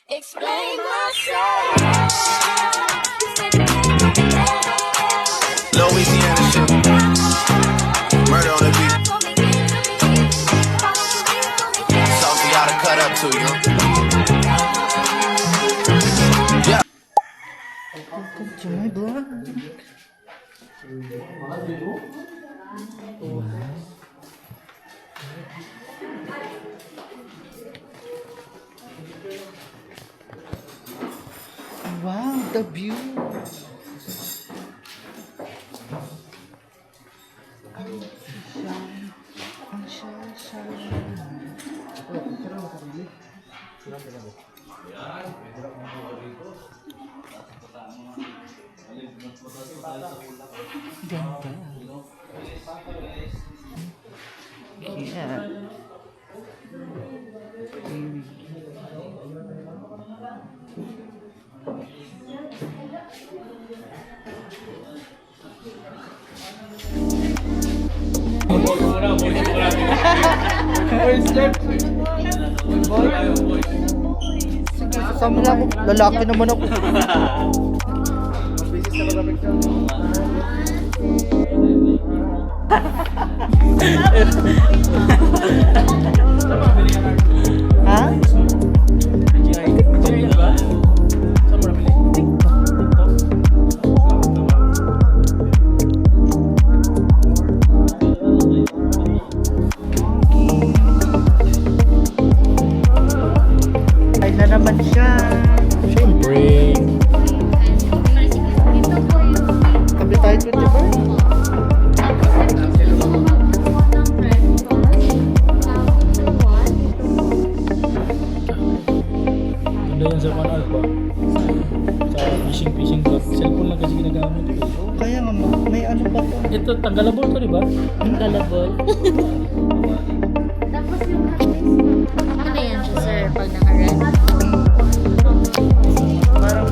Explain myself. Louisiana shit. Murder on the beat. Something gotta cut up to, you know? Yeah. Welcome to my vlog. Wow, the view. Ang ganda. Yeah. Sige, sasama na ako. Lalaki naman ako. Ha? Ay na naman siya. Siyempre. Tabi tayo 25. Ganda yan sa One Alpha. Sa fishing club. Cellphone lang kasi ginagamit ko. Kaya nga may ano pa to? Ito, tanggalable to, di ba? Galabol. Ano yan siya, sir, pag naka-red? Parang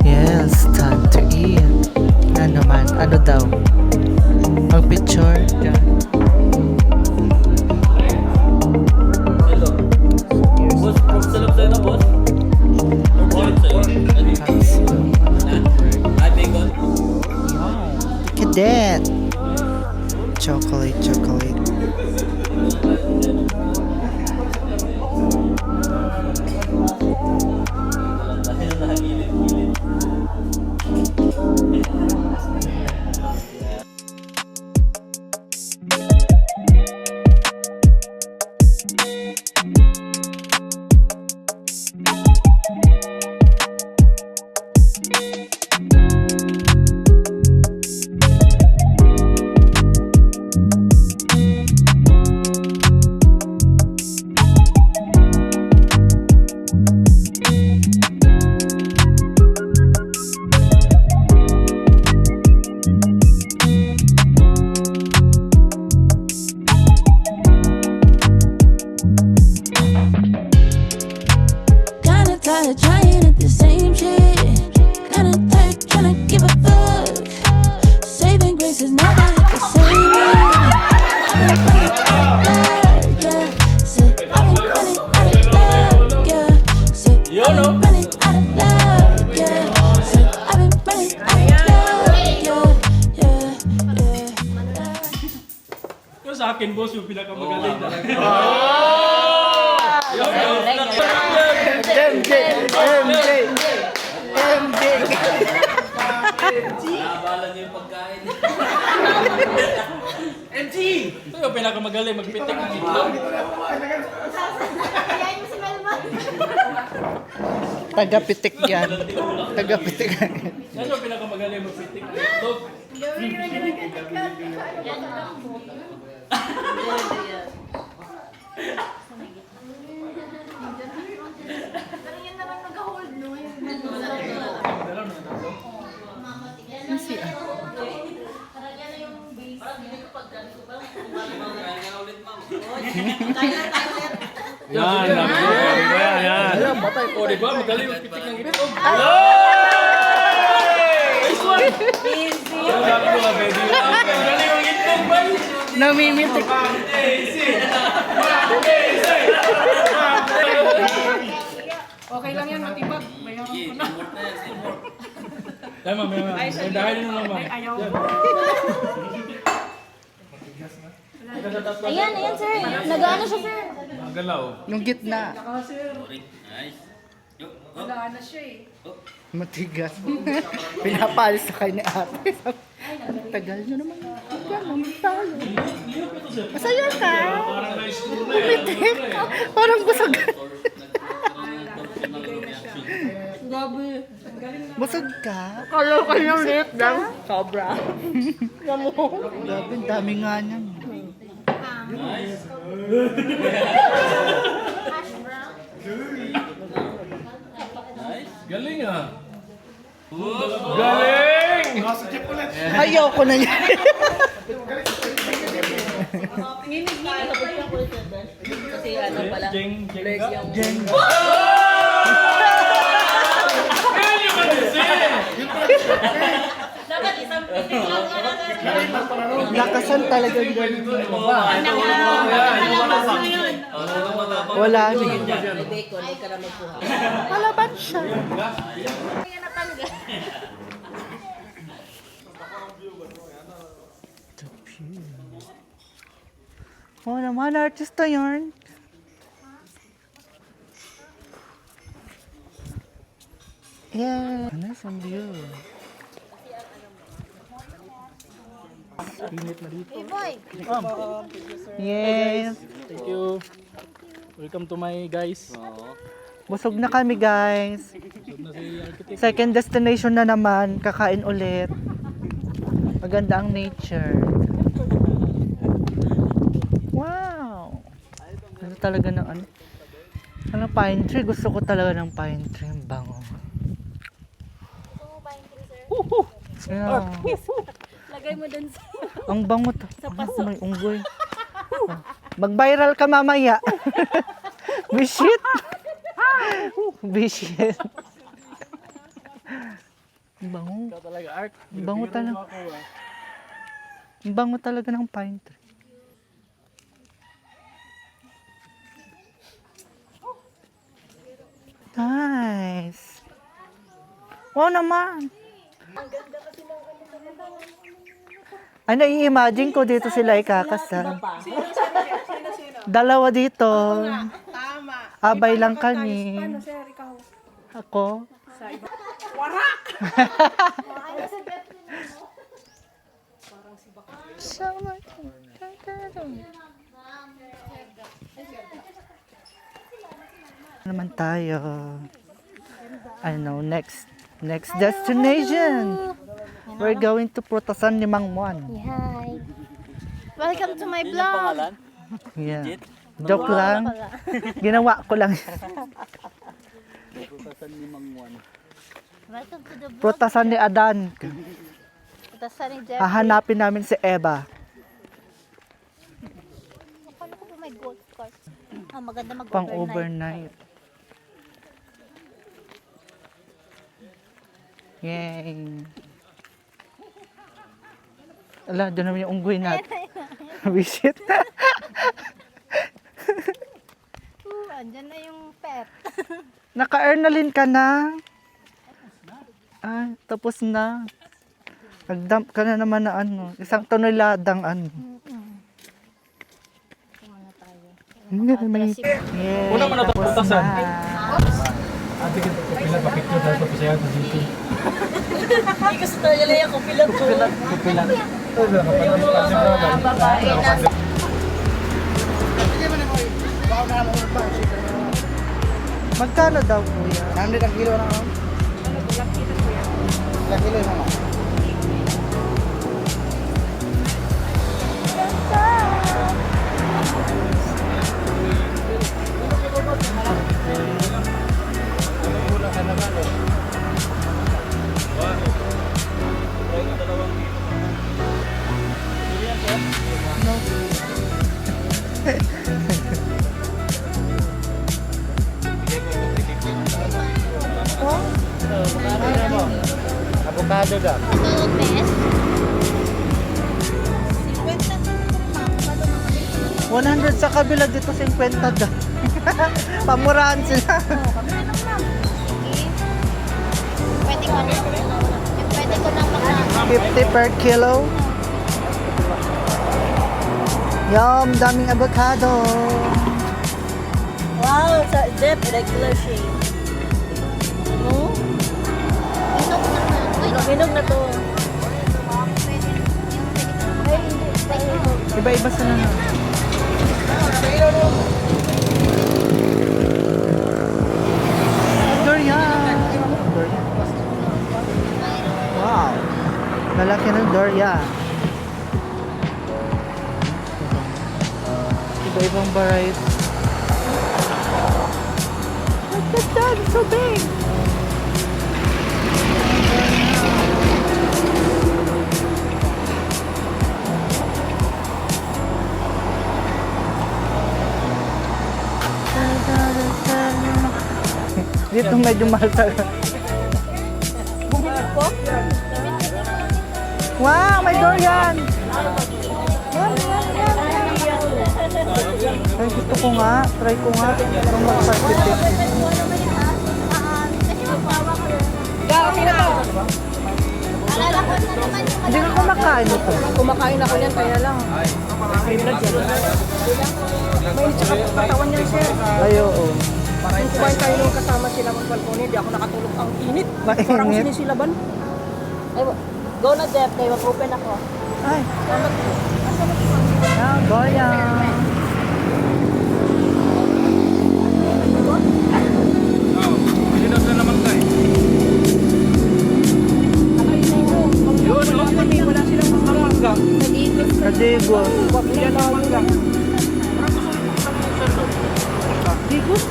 yes, time to eat. Ano man, ano daw? Ang picture dyan. Boss, salap sa'yo na, boss. Look at that. Chocolate, chocolate. Kinda tired of trying at the same shit. Kinda tired trying to give a fuck. Saving grace is never hit the same way. I've been running out of love, yeah. Said I've been running out of love, yeah. Said I've been running out of love, yeah. Said I've been running out of love, yeah, yeah. Yung sa akin, boss, yung pinakamagaling talaga. MJ! MJ! MJ! Nabala niyo yung pagkain. MG! Ito yung pinakamagaling, magpitik ng itlog. Taga-pitik yan. Taga-pitik. Yan yung pinakamagaling, magpitik ng itlog. Yan, yan. O, diba? Madali magpitik ng itlog. Namimitik. Okay lang yan, matibag. Mayroon ko na. Tama, may dahil nyo naman. Ay, ayaw. Ayan, ayan sir. Nag-ano siya sir? Galaw. Yung gitna. Wala na siya eh. Matigas. Pinapalis sa kanya ate. Tagal nyo naman. Ganun talo. Masaya ka. Umitik. Parang busog. Gabi. Busog ka? Kalo ka ng lip lang. Sobra. Grabe, ang dami nga niyan. Galing ah. Galing! Ayoko na yan. Kasi ano pala. Jeng, jeng ka? Jen. Dapat isang pitik lang yan. Lakasan talaga yung ganun. Wala niya. Palaban siya. Oo naman, artista yarn. Yeah. Nice ang view. Init na dito. Yes. Thank you. Welcome to my guys. Busog na kami, guys. Busog na si Architect. Second destination na naman. Kakain ulit. Maganda ang nature. Wow. Ano talaga ng ano? Ano pine tree? Gusto ko talaga ng pine tree. Ang bango. Yeah. Lagay mo dun sa... Ang bango to. May unggoy. Mag-viral ka mamaya. Bishit. Bishit. Ang bango. Ikaw talaga, Art. Ang bango talaga. Ang bango talaga ng pine tree. Nice. Wow naman. Ay, nai-imagine ko dito sila ikakasal. Dalawa dito. Tama. Abay lang kami. Paano sir, ikaw? Ako. Sa iba. Warak! Naman tayo. Ano, next destination. We're going to Prutasan ni Mang Juan. Hi. Welcome to my vlog. Yeah. Joke lang. Ginawa ko lang. Welcome to the vlog. Prutasan ni Adan. Prutasan ni Jeff. Hahanapin namin si Eva. Paano ko ba may golf cart? Ah, maganda Pang mag-overnight. overnight. Yay. Ala, doon naman yung unggoy natin. Visit. Andyan na yung pet. Naka-earnalin ka na. Ah, tapos na. Nag-dump ka na naman na ano. Isang toneladang ano. Yay, Una mo na tapos Prutasan. na. Ate, kapila pa picture dahil pa siya sa dito. Hindi gusto talaga lang yung kupilang ko. Kapilan. Ito na, kapalang sa Magkano daw kuya? 100 ang kilo na. Ilang kilo yung mga? Avocado daw. Ito, best. 50 na naman. 100 sa kabila, dito 50 daw. Pamurahan sila. Pwede ko na. Pwede ko na maka... 50 per kilo. Yum, daming avocado. Wow, sa dip, regular shade. No? Inog naman. Uy, Hinog na to. Iba-iba sila na. Durian. Wow. Lalaki ng durian. Iba-ibang variety. Look at that, it's so big. Dito medyo mahal talaga. Wow, may durian! Ay, gusto ko nga. Try ko nga. Itong mag-participate. alala ko na naman yung Hindi ko kumakain ito. Kumakain ako yan, kaya lang. Mainit sa katawan niya, sir. Ay, oo. Kung kumain tayo nung kasama sila mag-balkoni, di ako nakatulog. Ang init. Parang Mainit. sinisilaban. Ay, go na, Jeff. Kaya mag-open ako. Ay. Ah, goyang. Kadigos.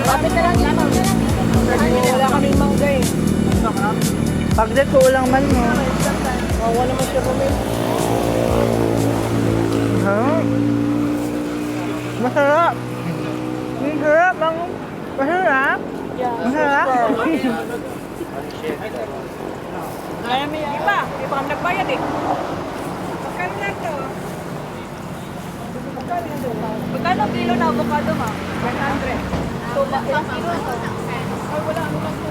Lapit na lang yan. Wala kaming mangga eh. Pagdat ko ulang man mo. Wawa naman siya Romel. Ha? Masarap. Masarap. Masarap. Masarap. Kaya may iba. Iba kang nagbayad eh. Magkano lang to? Magkano kilo na avocado ma? 100. So, ilang kilo to? Ay, wala ano lang to.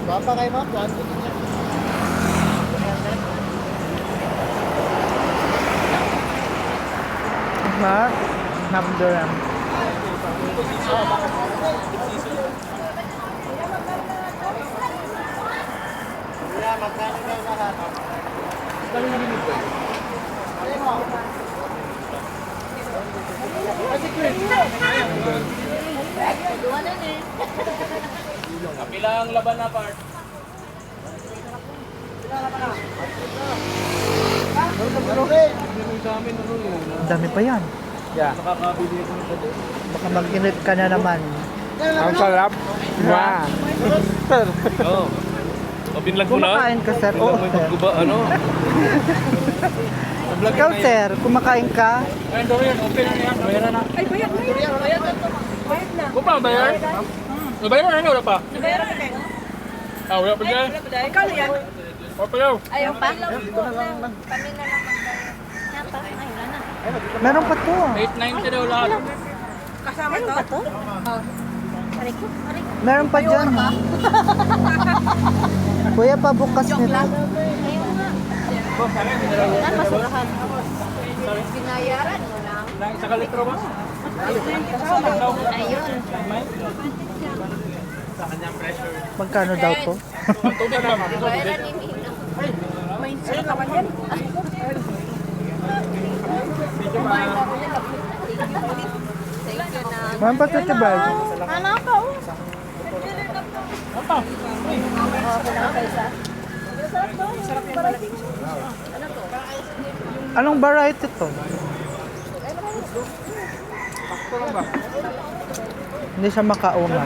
Bapa kayo ma? Masarap. Nabduram. Kapilang laban na part. Ang dami pa yan. Nakakabili ko nito doon. Baka mag-init ka na naman. Ang sarap. Wow. Oo. O binlag mo na. Kumakain ka, sir. Oo, May sir. magguba, ano? Ikaw, sir, kumakain ka? Ayun, Dorian, open na yan. Bayaran na. Ay, bayad na yun. Bayad na to. Bayad na. Kung pa, bayar? Bayaran na, wala pa? Bayaran na kayo. Ah, wala pa dyan. Magkano yan? Wala pa daw. Ayaw pa? Kami na lang magbayad. Napa? Ay, wala na. Meron pa to. 890 daw lahat. Kasama to? Ba to? Aray ko. Meron pa dyan. Kuya, pabukas nito. Ayaw nga. Yan, masurahan. Binayaran mo lang. Sa kalitro ba? Ayun. Magkano daw to? Tubig lang. Bayaran ni Mino. May sila naman yan. Thank you na. Meron pa to, tibag. Ano pa? Anong variety to? Hindi siya makauma.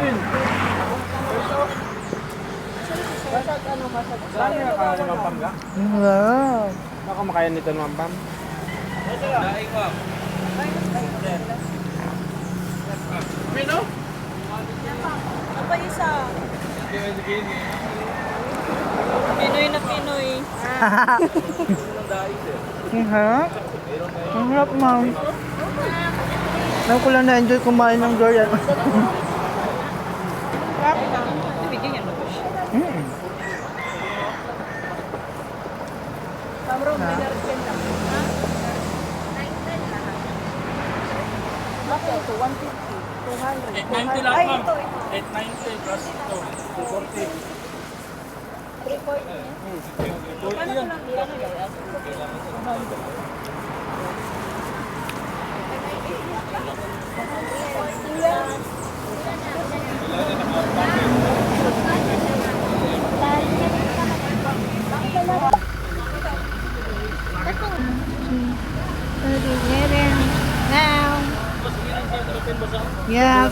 Saan yung nakakain ng mampam? Wow. Ako makain nito ng mampam. Ano pa isa? Pinoy na Pinoy. Ang harap. Ang harap, ma'am. Alam ko lang na-enjoy kumain ng durian. Bigyan niya na po siya. Ay, ito. 890 plus ito. 240. Yeah.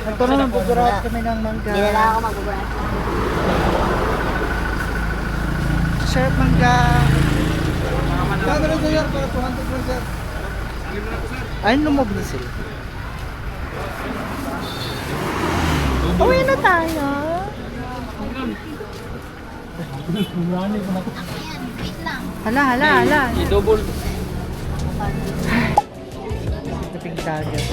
Nagkaroon ng buburat kami ng mangga. Hindi na lang ako magbubuhat. Sharp mangga. Kano rin sir, para 200 lang sir. Ay, lumog na sila. Uwi na tayo. Hala, hala, hala. I-double. Taping dagat.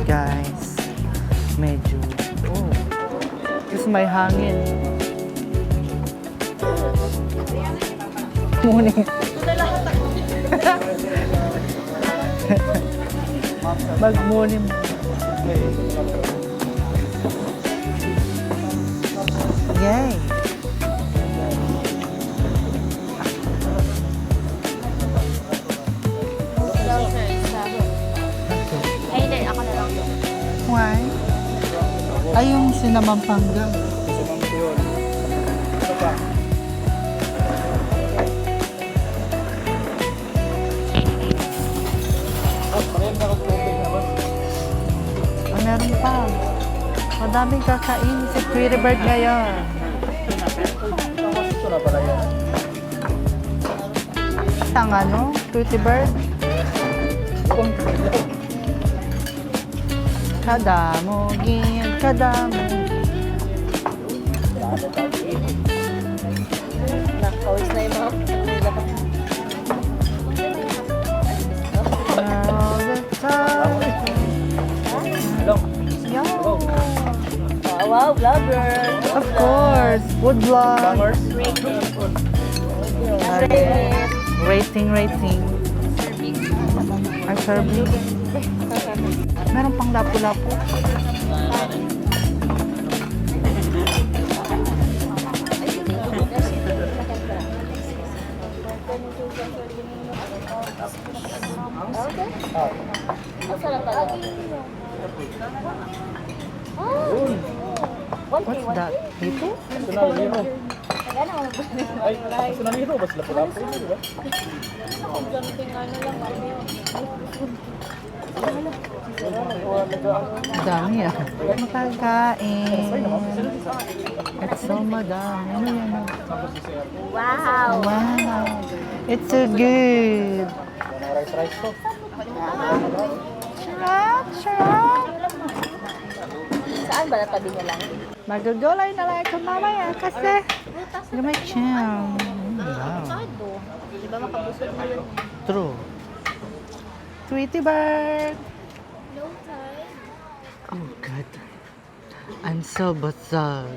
Guys, medyo kasi may hangin. Morning. Mag-morning. Yay. Ay, hindi. Ako na lang. Why? Ay, yung sinamampangga. Ah, meron pa. Madaming kakain si Tweety Bird ngayon. Ang ano? Tweety Bird? Kadamugin, kadamugin. Nakawis na yung mga All the time. Yeah. wow, vlogger. Of course, wood vlog. Rating. Ay, serving. Meron pang lapu-lapu. What's that? Dito? Sunaliro. Ay, sunaliro ba sila pala? Di ba? Dami ah. Makakain. It's so madami. Ano yan? Wow. Wow. It's so good. Rice to. Sarap. Saan ba natabi niya lang? Magagulay na lang ito mamaya kasi may cham. Wow. Sado. Di ba makabusog na yun? True. Tweety Bird. No time. Oh God. I'm so basag.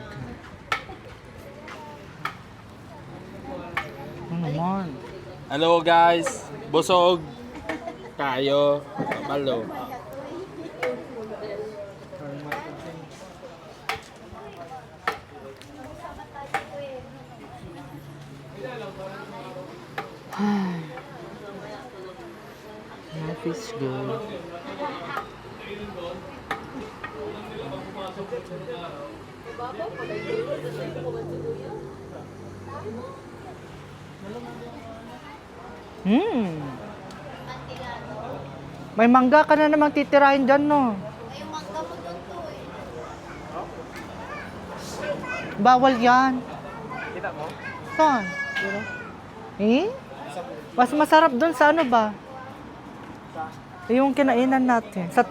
Ano naman? Hello guys, busog kayo, malo. Life is good. Hmm. May mangga ka na namang titirahin dyan, no? Yung mangga mo doon to eh. Bawal yan. Kita mo? Saan? Eh? Mas masarap dun sa ano ba? Yung kinainan natin. Sa